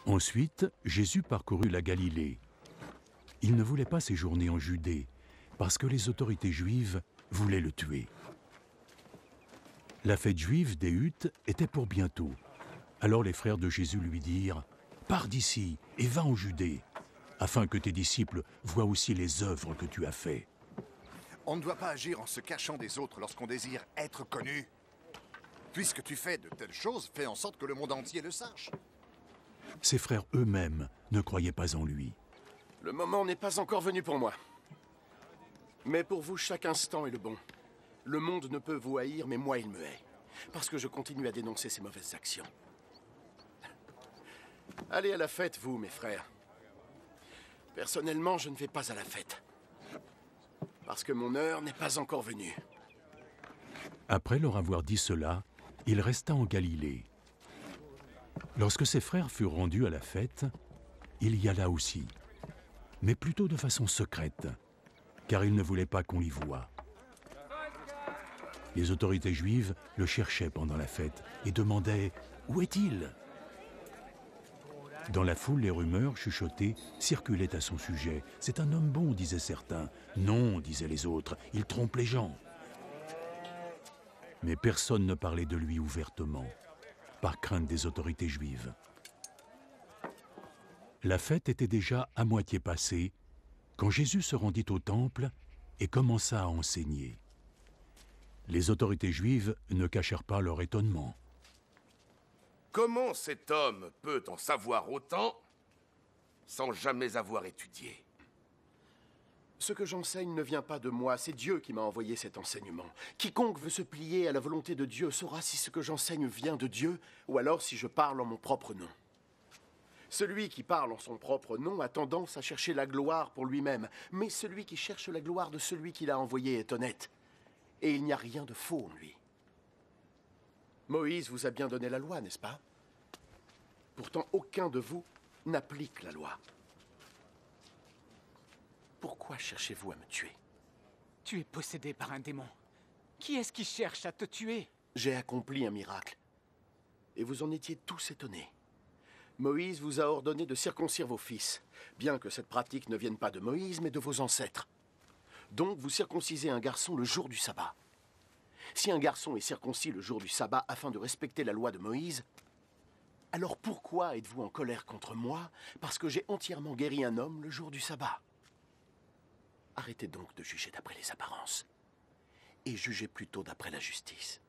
Ensuite, Jésus parcourut la Galilée. Il ne voulait pas séjourner en Judée, parce que les autorités juives voulaient le tuer. La fête juive des Huttes était pour bientôt. Alors les frères de Jésus lui dirent « Pars d'ici et va en Judée, afin que tes disciples voient aussi les œuvres que tu as faites. » On ne doit pas agir en se cachant des autres lorsqu'on désire être connu. Puisque tu fais de telles choses, fais en sorte que le monde entier le sache. Ses frères eux-mêmes ne croyaient pas en lui. Le moment n'est pas encore venu pour moi. Mais pour vous, chaque instant est le bon. Le monde ne peut vous haïr, mais moi, il me hait. Parce que je continue à dénoncer ses mauvaises actions. Allez à la fête, vous, mes frères. Personnellement, je ne vais pas à la fête. Parce que mon heure n'est pas encore venue. Après leur avoir dit cela, il resta en Galilée. Lorsque ses frères furent rendus à la fête, il y alla aussi, mais plutôt de façon secrète, car il ne voulait pas qu'on l'y voie. Les autorités juives le cherchaient pendant la fête et demandaient « Où est-il » Dans la foule, les rumeurs chuchotées circulaient à son sujet. « C'est un homme bon », disaient certains. « Non », disaient les autres, « il trompe les gens ». Mais personne ne parlait de lui ouvertement, par crainte des autorités juives. La fête était déjà à moitié passée quand Jésus se rendit au temple et commença à enseigner. Les autorités juives ne cachèrent pas leur étonnement. Comment cet homme peut en savoir autant sans jamais avoir étudié? Ce que j'enseigne ne vient pas de moi, c'est Dieu qui m'a envoyé cet enseignement. Quiconque veut se plier à la volonté de Dieu saura si ce que j'enseigne vient de Dieu ou alors si je parle en mon propre nom. Celui qui parle en son propre nom a tendance à chercher la gloire pour lui-même, mais celui qui cherche la gloire de celui qui l'a envoyé est honnête. Et il n'y a rien de faux en lui. Moïse vous a bien donné la loi, n'est-ce pas? Pourtant, aucun de vous n'applique la loi. Pourquoi cherchez-vous à me tuer? Tu es possédé par un démon. Qui est-ce qui cherche à te tuer? J'ai accompli un miracle. Et vous en étiez tous étonnés. Moïse vous a ordonné de circoncire vos fils, bien que cette pratique ne vienne pas de Moïse, mais de vos ancêtres. Donc vous circoncisez un garçon le jour du sabbat. Si un garçon est circoncis le jour du sabbat afin de respecter la loi de Moïse, alors pourquoi êtes-vous en colère contre moi parce que j'ai entièrement guéri un homme le jour du sabbat? Arrêtez donc de juger d'après les apparences et jugez plutôt d'après la justice.